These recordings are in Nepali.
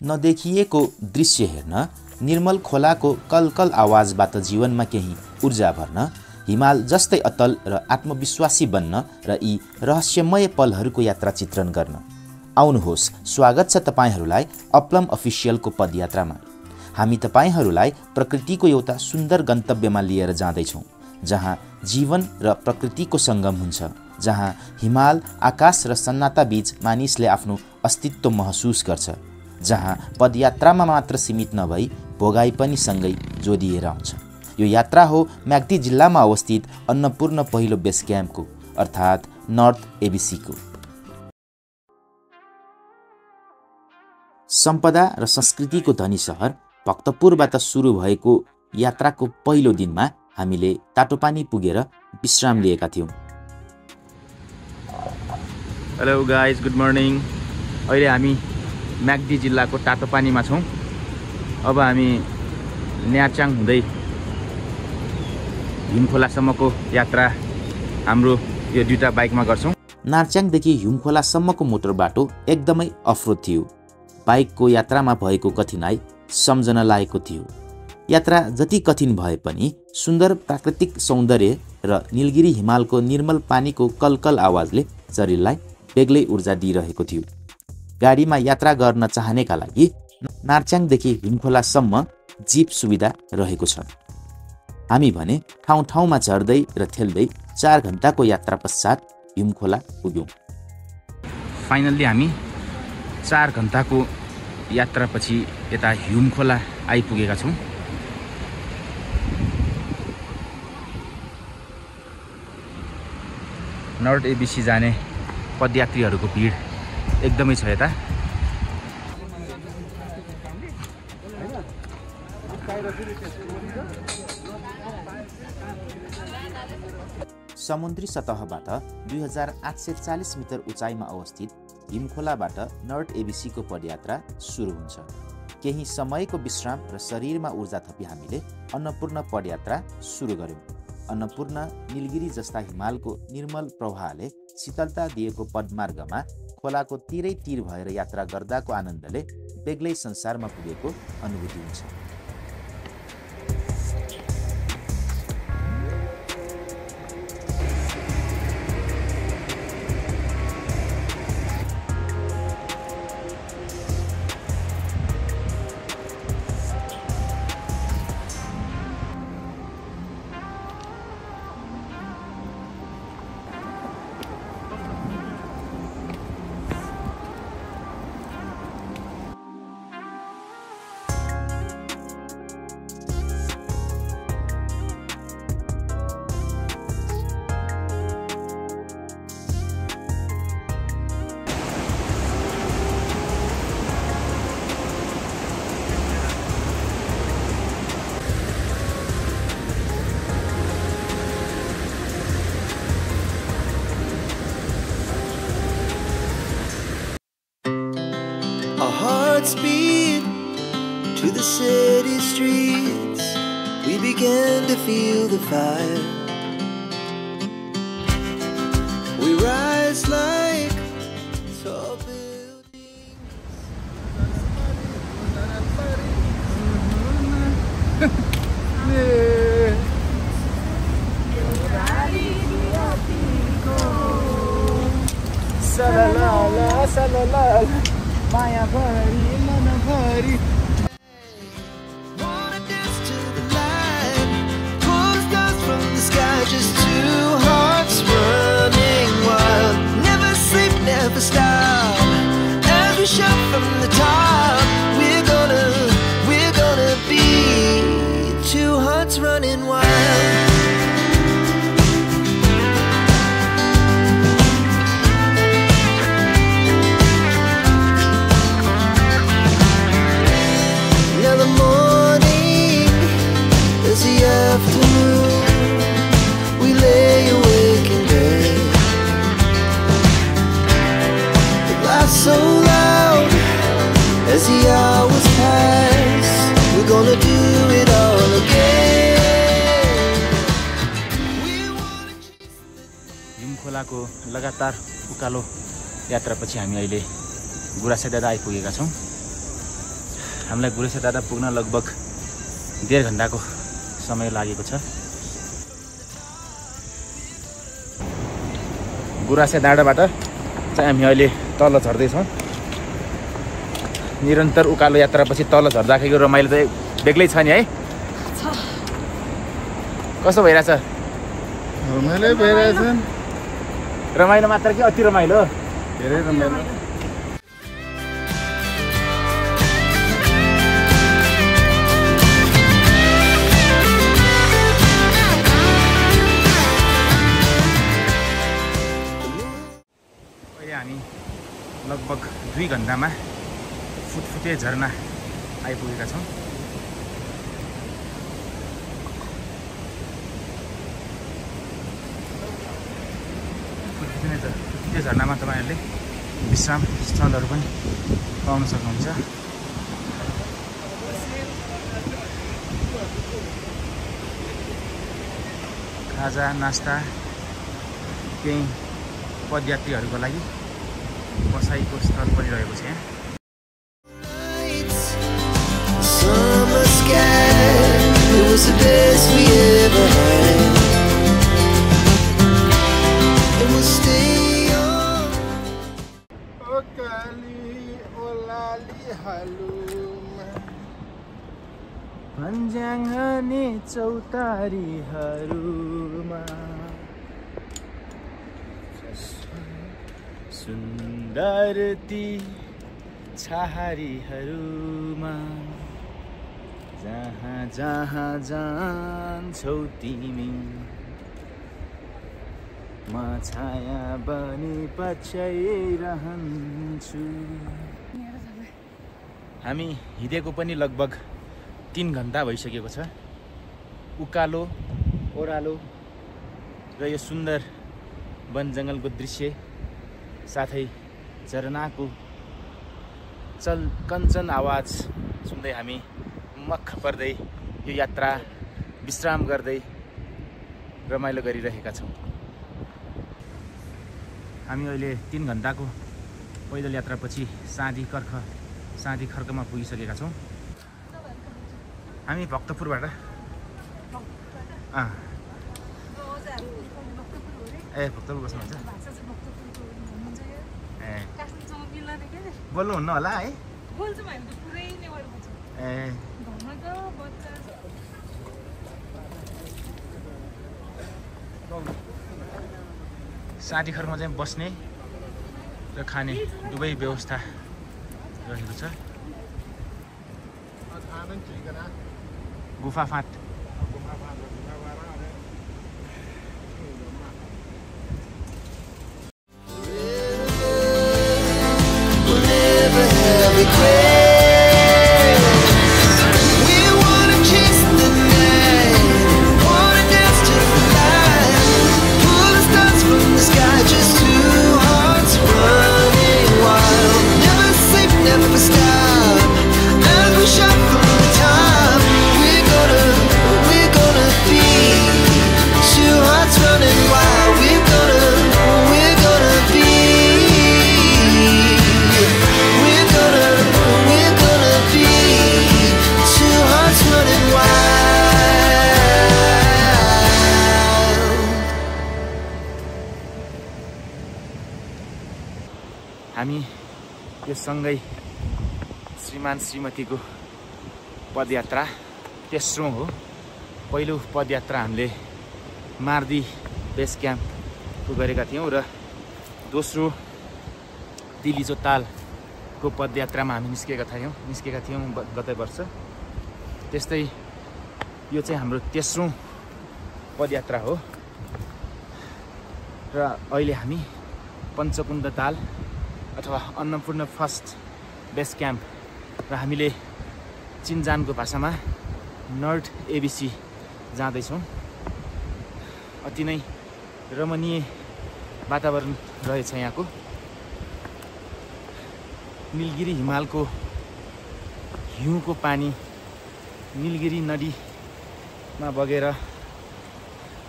नदेखिएको दृश्य हेर्न, निर्मल खोलाको कलकल आवाजबाट जीवनमा केही ऊर्जा भर्न, हिमाल जस्तै अतल र आत्मविश्वासी बन्न र यी रहस्यमय पलहरूको यात्रा चित्रण गर्न। आउनुहोस्, स्वागत छ तपाईहरूलाई अपलम अफिसियलको पदयात्रामा। हामी तपाईहरूलाई प्रकृतिको एउटा सुन्दर गन्तव्यमा लिएर जाँदैछौँ, जहाँ जीवन र प्रकृतिको सङ्गम हुन्छ, जहाँ हिमाल, आकाश र सन्नाटा बीच मानिसले आफ्नो अस्तित्व महसुस गर्छ, जहाँ पदयात्रामा मात्र सीमित नभई भोगाई पनि सँगै जोडिएर आउँछ। यो यात्रा हो म्याग्दी जिल्लामा अवस्थित अन्नपूर्ण पहिलो बेस क्याम्पको, अर्थात् नर्थ एबिसीको। सम्पदा र संस्कृतिको धनी सहर भक्तपुरबाट सुरु भएको यात्राको पहिलो दिनमा हामीले ताटोपानी पुगेर विश्राम लिएका थियौँ। Hello guys, good morning. अहिले हामी म्याग्दी जिल्लाको ताटोपानीमा छौँ। अब हामी न्याचाङ हुँदै हिमखोलासम्मको यात्रा हाम्रो यो दुईटा बाइकमा गर्छौँ। नार्च्याङदेखि हिमखोलासम्मको मोटर बाटो एकदमै अफरोड थियो। बाइकको यात्रामा भएको कठिनाई सम्झन लागेको थियो। यात्रा जति कठिन भए पनि सुन्दर प्राकृतिक सौन्दर्य र नीलगिरी हिमालको निर्मल पानीको कलकल आवाजले शरीरलाई बेग्लै ऊर्जा दिइरहेको थियो। गाडीमा यात्रा गर्न चाहनेका लागि नार्च्याङदेखि हिमखोलासम्म जीप सुविधा रहेको छ। हामी भने ठाउँ ठाउँमा झर्दै र ठेल्दै 4 घण्टाको यात्रा पश्चात हिमखोला पुग्यौँ। फाइनल्ली हामी 4 घण्टाको यात्रापछि यता हिमखोला आइपुगेका छौँ। नर्थ एबिसी जाने पदयात्रीहरूको भिड एकदमै छ यता। समुद्री सतहबाट 2840 मिटर उचाइमा अवस्थित हिमखोलाबाट नर्थ एबिसीको पदयात्रा सुरु हुन्छ। केही समयको विश्राम र शरीरमा ऊर्जा थपी हामीले अन्नपूर्ण पदयात्रा सुरु गर्यौँ। अन्नपूर्ण नीलगिरी जस्ता हिमालको निर्मल प्रवाहले शीतलता दिएको पदमार्गमा खोलाको तिरै तिर भएर यात्रा गर्दाको आनन्दले बेग्लै संसारमा पुगेको अनुभूति हुन्छ। Speed to the city streets, we began to feel the fire. We rise like tall buildings. माया भरी मन भरी Wanna dance to the light, pull the stars from the sky, just two hearts running wild. Never sleep, never stop. As we shout from the top, we're gonna be two hearts running wild. Now the morning is the afternoon. We lay awake in bed. The laughs so loud as the hours pass. We're gonna do it all again. We wanna हिम खोलाको लगातार उकालो यात्रापछि हामी अहिले गुराँसे डाँडा आइपुगेका छौँ। हामीलाई गुराँसे डाँडा पुग्न लगभग 1.5 घन्टाको समय लागेको छ। गुराँसे डाँडाबाट चाहिँ हामी अहिले तल झर्दैछौँ। निरन्तर उकालो यात्रापछि तल झर्दाखेरिको रमाइलो चाहिँ बेग्लै छ नि है। कस्तो भइरहेछ? रमाइलो भइरहेछ। रमाइलो मात्र कि अति रमाइलो? धेरै रमाइलो। अहिले हामी लगभग 2 घन्टामा फुटफुटे झरना आइपुगेका छौँ। फुटफुटे झरनामा तपाईँहरूले विश्राम स्थलहरू पनि पाउन सक्नुहुन्छ। खाजा नास्ता केही पदयात्रीहरूको लागि बसाइको स्थल पनि रहेको छ यहाँ। summer sky, it was the best we ever had. And we'll stay on. ओकाली ओलाली हालुमा भन्ज्याङने चौतारीहरूमा सुन्दर ती छहारीहरूमा जहाँ जहाँ जान्छौ तिमी म छाया बनी पछ्याइरहन्छु। हामी हिँडेको पनि लगभग 3 घन्टा भइसकेको छ। उकालो ओह्रालो र यो सुन्दर वन जङ्गलको दृश्य साथै झरनाको कञ्चन आवाज सुन्दै हामी मख पर्दै यो यात्रा विश्राम गर्दै रमाइलो गरिरहेका छौँ। हामी अहिले 3 घन्टाको पैदल यात्रापछि साँधी खर्कमा पुगिसकेका छौँ। हामी भक्तपुरबाट भक्तपुर बस्नुहुन्छ? बोल्नुहुन्न होला है? साँधी खर्कमा चाहिँ बस्ने र खाने दुवै व्यवस्था रहेको छ। गुफा फाँट We're हामी यो सँगै श्रीमान श्रीमतीको पदयात्रा तेस्रो हो। पहिलो पदयात्रा हामीले मार्दी बेस क्याम्पको गरेका थियौँ र दोस्रो दिलिचो तालको पदयात्रामा हामी निस्केका थियौँ गत वर्ष। त्यस्तै यो चाहिँ हाम्रो तेस्रो पदयात्रा हो र अहिले हामी पञ्चकुण्ड ताल अथवा अन्नपूर्ण फर्स्ट बेस क्याम्प र हामीले चिन्जानको भाषामा नर्थ एबिसी जाँदैछौँ। अति नै रमणीय वातावरण रहेछ यहाँको। नीलगिरी हिमालको हिउँको पानी नीलगिरी नदीमा बगेर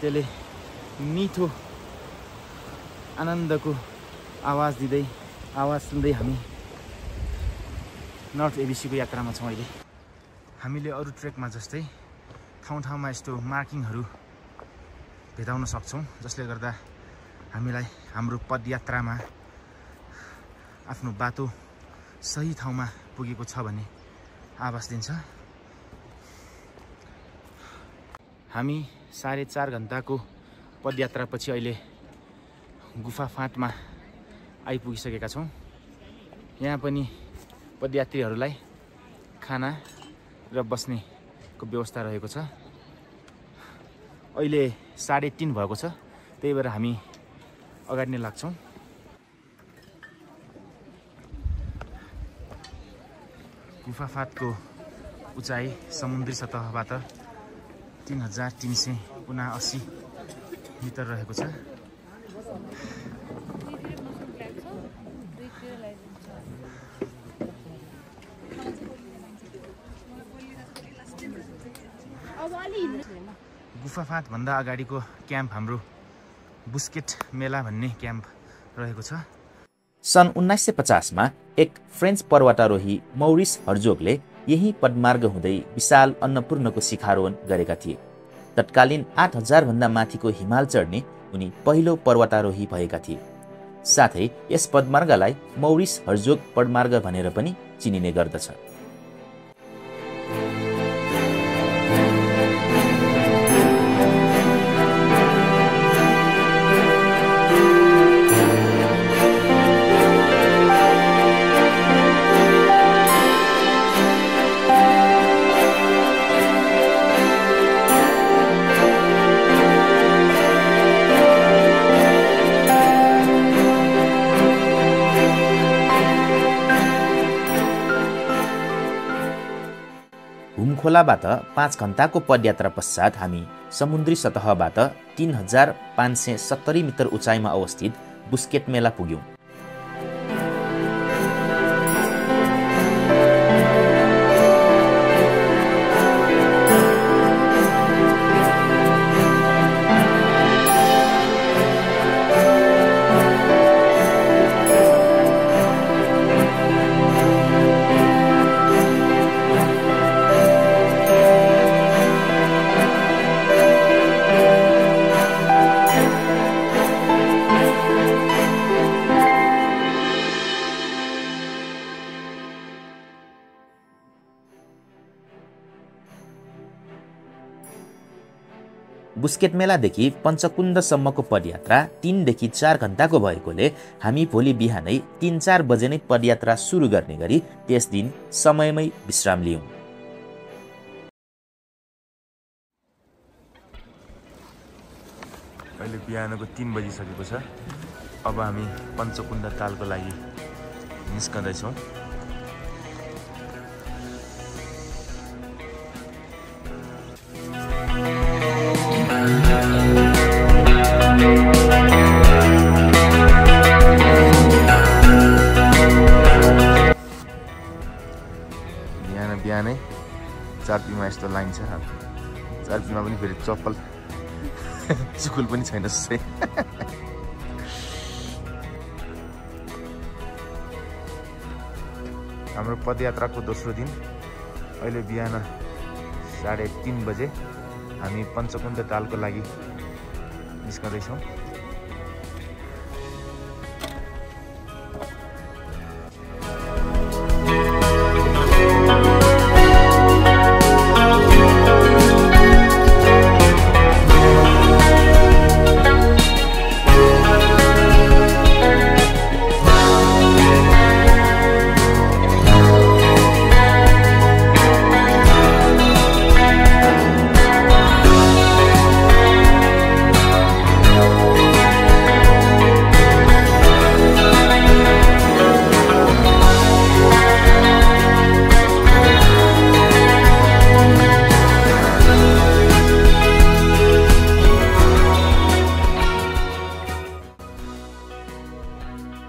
त्यसले मिठो आनन्दको आवाज सुन्दै हामी नर्थ एबिसीको यात्रामा छौँ। अहिले हामीले अरू ट्रेकमा जस्तै ठाउँमा यस्तो मार्किङहरू भेटाउन सक्छौँ, जसले गर्दा हामीलाई हाम्रो पदयात्रामा आफ्नो बाटो सही ठाउँमा पुगेको छ भन्ने आभास दिन्छ। हामी 4.5 घन्टाको पदयात्रापछि अहिले गुफा फाँटमा आइपुगिसकेका छौँ। यहाँ पनि पदयात्रीहरूलाई खाना र बस्नेको व्यवस्था रहेको छ। अहिले 3:30 भएको छ, त्यही भएर हामी अगाडि नै लाग्छौँ। गुफा फाँटको उचाइ समुद्री सतहबाट 3379 मिटर रहेको छ। गुफा फाँटभन्दा अगाडिको क्याम्प हाम्रो बुस्केट मेला भन्ने क्याम्प रहेको छ। सन् 1950 मा एक फ्रेन्च पर्वतारोही मौरिस हर्जोगले यही पदमार्ग हुँदै विशाल अन्नपूर्णको शिखारोहण गरेका थिए। तत्कालीन 8000 भन्दा माथिको हिमाल चढ्ने उनी पहिलो पर्वतारोही भएका थिए। साथै यस पदमार्गलाई मौरिस हर्जोग पदमार्ग भनेर पनि चिनिने गर्दछ। खोलाबाट 5 घन्टाको पदयात्रा पश्चात हामी समुद्री सतहबाट 3570 मिटर उचाइमा अवस्थित बुस्केट मेला पुग्यौं। बुस्केट मेलादेखि पञ्चकुण्डसम्मको पदयात्रा 3 देखि 4 घन्टाको भएकोले हामी भोलि बिहानै 3-4 बजे नै पदयात्रा सुरु गर्ने गरी त्यस दिन समयमै विश्राम लियौं। अहिले बिहानको 3 बजिसकेको छ। अब हामी पञ्चकुण्ड तालको लागि निस्कँदैछौँ। बिहानै चारपीमा यस्तो लाइन छ। चारपीमा पनि फेरि चप्पल स्कुल पनि छैन जस्तै। हाम्रो पदयात्राको दोस्रो दिन अहिले बिहान 3:30 बजे हामी पञ्चकुण्ड तालको लागि निस्कँदैछौँ।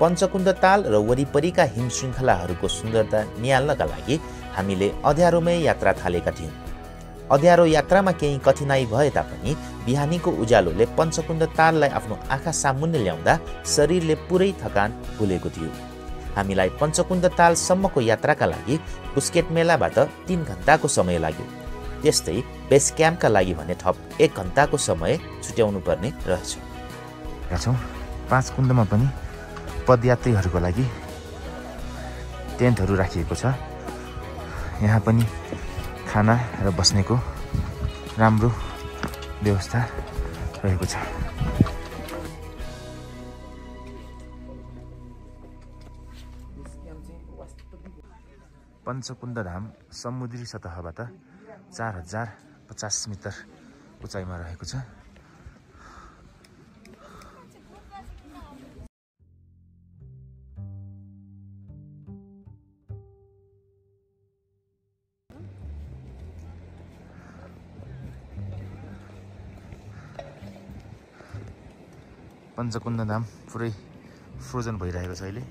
पञ्चकुण्ड ताल र वरिपरिका हिम श्रृङ्खलाहरूको सुन्दरता निहाल्नका लागि हामीले अँध्यारोमै यात्रा थालेका थियौँ। अँध्यारो यात्रामा केही कठिनाई भए तापनि बिहानीको उज्यालोले पञ्चकुण्ड ताललाई आफ्नो आँखा सामुन्ने ल्याउँदा शरीरले पुरै थकान भुलेको थियो। हामीलाई पञ्चकुण्ड तालसम्मको यात्राका लागि बुस्केट मेलाबाट 3 घण्टाको समय लाग्यो। त्यस्तै बेस क्याम्पका लागि भने थप 1 घण्टाको समय छुट्याउनु पर्ने रहेछ। 5 कुण्डमा पनि पदयात्रीहरूको लागि टेन्टहरू राखिएको छ। यहाँ पनि खाना र बस्नेको राम्रो व्यवस्था रहेको छ। पञ्चकुण्ड धाम समुद्री सतहबाट 4050 मिटर उचाइमा रहेको छ। पञ्चकुण्ड धाम पुरै फ्रोजन भइरहेको छ अहिले।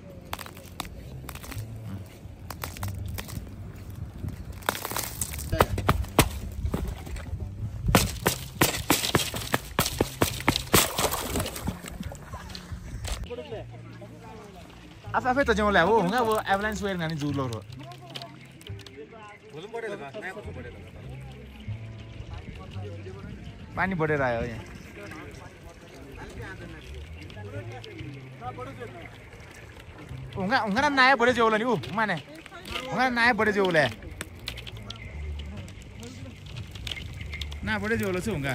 आफै त जाउँला हो हुँगा वो एभलान्स वेयर गानी जुलो रो पानी बढेर आयो यहाँ। हुँगा नाया बढे जेवला नि ऊ माने हुँगा नाया बढे जेवला ना बढे जेवला छु हुँगा।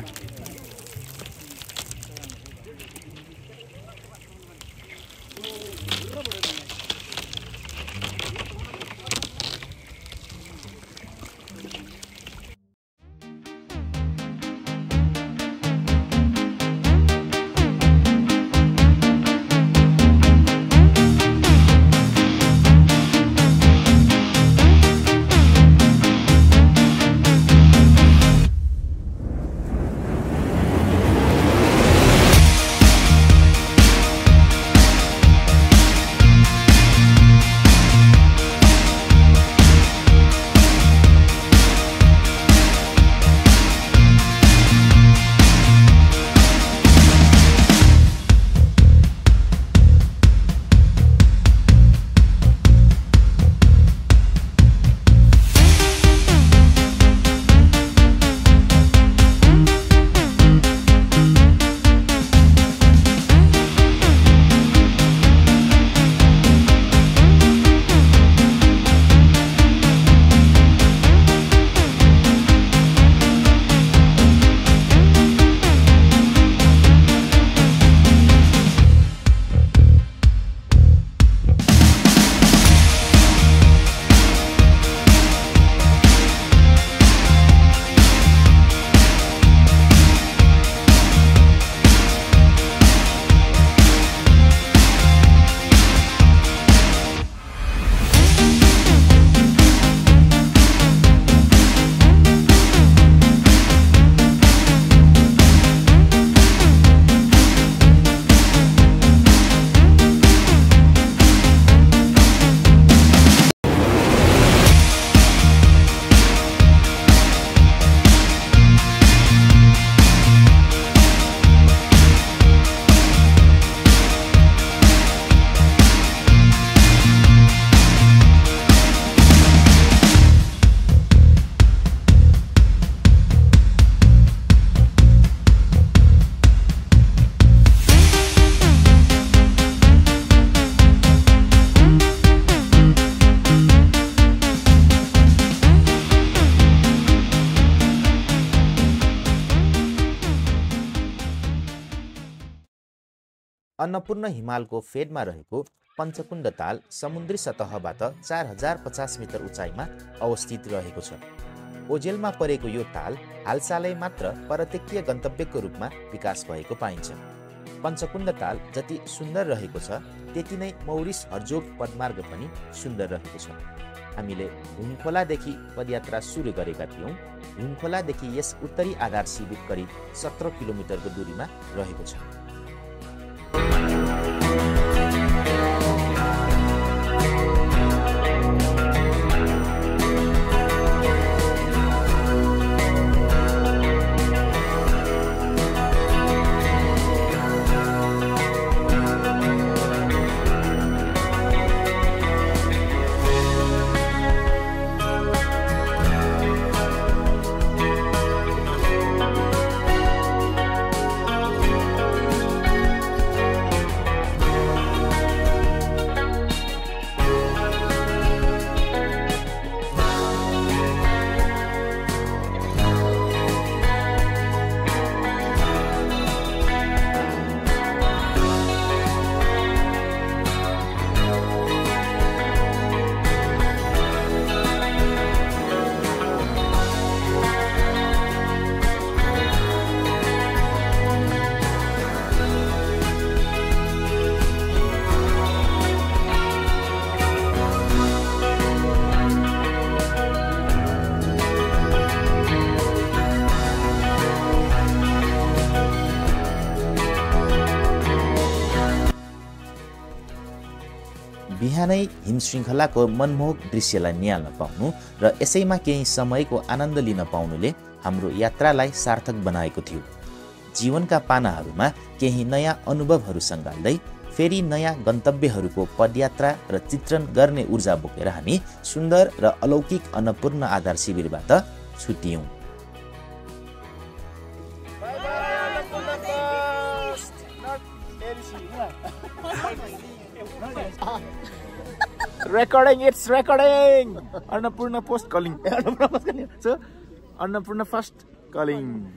अन्नपूर्ण हिमालको फेदमा रहेको पञ्चकुण्ड ताल समुद्री सतहबाट 4050 मिटर उचाइमा अवस्थित रहेको छ। ओझेलमा परेको यो ताल हालसालै मात्र पर्यटकीय गन्तव्यको रूपमा विकास भएको पाइन्छ। पञ्चकुण्ड ताल जति सुन्दर रहेको छ त्यति नै मौरिस हर्जोग पदमार्ग पनि सुन्दर रहेको छ। हामीले हिमखोलादेखि पदयात्रा सुरु गरेका थियौँ। हिमखोलादेखि यस उत्तरी आधार शिविर करिब 17 किलोमिटरको दूरीमा रहेको छ। बिहानै हिम श्रृङ्खलाको मनमोहक दृश्यलाई निहाल्न पाउनु र यसैमा केही समयको आनन्द लिन पाउनुले हाम्रो यात्रालाई सार्थक बनाएको थियो। जीवनका पानाहरूमा केही नयाँ अनुभवहरू सङ्गाल्दै फेरि नयाँ गन्तव्यहरूको पदयात्रा र चित्रण गर्ने ऊर्जा बोकेर हामी सुन्दर र अलौकिक अन्नपूर्ण आधार शिविरबाट छुट्यौँ। Recording, it's recording. Annapurna post calling. So, Annapurna first calling.